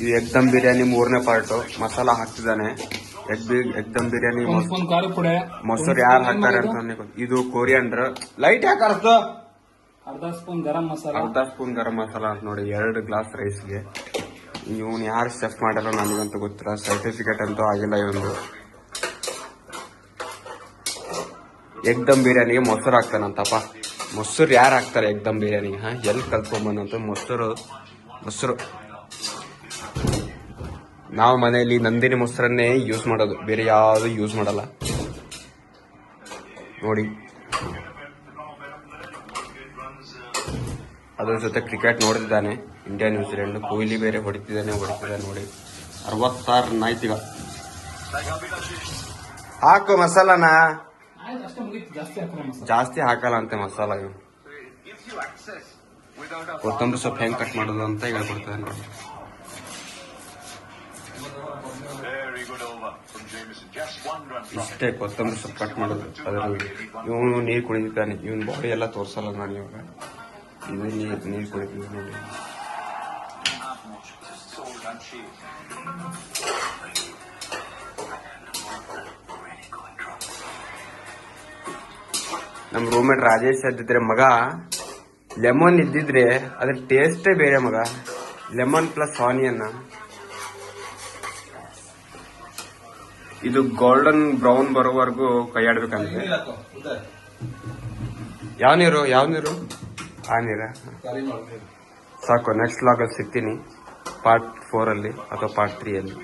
ಇದು ಎಗ್ ದಮ್ ಬಿರಿಯಾನಿ 3ನೇ part. Masala ಹಾಕ್ತಿದ್ದಾನೆ. Egg dum biryani ಮೊಸರು ಯಾರು ಹಾಕ್ತಾರೆ ಅಂತ. ಇದು ಕೊರಿಯಂಡರ್. ಲೈಟ್ ಯಾಕೆ ಅರ್ಥ ಅರ್ಧ ಸ್ಪೂನ್ ಗರಂ ಮಸಾಲ ಅಂತ ನೋಡಿ. 2 ಗ್ಲಾಸ್ ರೈಸ್ಗೆ. ಇವನು ಯಾರು ಚೆಕ್ ಮಾಡಲ್ಲ ನನಗಂತೂ ಗೊತ್ತಿಲ್ಲ. ಸರ್ಟಿಫಿಕೇಟ್ ಅಂತೂ ಆಗಿಲ್ಲ ಇವನು. ಎಗ್ ದಮ್ ಬಿರಿಯಾನಿಗೆ ಮೊಸರು ಹಾಕ್ತಾನಂತಪ್ಪ. ಮೊಸರು ಯಾರು ಹಾಕ್ತಾರೆ ಎಗ್ ದಮ್ ಬಿರಿಯಾನಿಗೆ? ಎಲ್ಲಿ ಕಲ್ತ್ಕೊಂಬಂದಂತ ಮೊಸರು. ನಾವು ಮನೆಯಲ್ಲಿ ನಂದಿನಿ ಮೊಸರನ್ನೇ ಯೂಸ್ ಮಾಡೋದು, ಬೇರೆ ಯಾವುದು ಯೂಸ್ ಮಾಡಲ್ಲ ನೋಡಿ. ಅದ್ರ ಜೊತೆ ಕ್ರಿಕೆಟ್ ನೋಡ್ತಿದ್ದಾನೆ. India New Zealand. ಕೊಹ್ಲಿ ಬೇರೆ ಹೊಡಿತಿದ್ದಾನೆ ನೋಡಿ. 66 ರನ್ ಆಯ್ತೀಗ. ಹಾಕು ಮಸಾಲಾನ. ಜಾಸ್ತಿ ಹಾಕಲ್ಲ ಅಂತೆ ಮಸಾಲ. ಇವು ಕೊತ್ತಂಬರಿ ಸೊಪ್ಪು ಹೆಂಗ್ ಕಟ್ ಮಾಡೋದು ಅಂತ ಹೇಳ್ಕೊಡ್ತಾರೆ ನೋಡಿ. ಇಷ್ಟೇ ಕೊತ್ತಂಬರಿ ಸೊಪ್ಪು ಕಟ್ ಮಾಡೋದು. ಅದರಲ್ಲಿ ಇವನು ನೀರು ಕುಡಿದಿದ್ದಾನೆ. ಇವನ್ ಬಾಡಿ ಎಲ್ಲ ತೋರ್ಸಲ್ಲ ನಾನು ಇವಾಗ. ಇದು ನೀರು ಕುಡಿತಿದ್ದೆ ನೋಡಿ. ನಮ್ಮ ರೂಮ್ಮೇಟ್ ರಾಜೇಶ್ ಇದ್ದಿದ್ರೆ ಮಗ, ಲೆಮನ್ ಇದ್ದಿದ್ರೆ ಅದ್ರ ಟೇಸ್ಟೇ ಬೇರೆ ಮಗ. Lemon plus onion. ಇದು ಗೋಲ್ಡನ್ ಬ್ರೌನ್ ಬರೋವರೆಗೂ ಕೈಯಾಡ್ಬೇಕಂದ್ರೆ. ಯಾವ ನೀರು ಆ ನೀರ ಸಾಕು. ನೆಕ್ಸ್ಟ್ ವ್ಲಾಗಲ್ಲಿ ಸಿಗ್ತೀನಿ, ಪಾರ್ಟ್ 4 ಅಲ್ಲಿ ಅಥವಾ ಪಾರ್ಟ್ 3 ಅಲ್ಲಿ.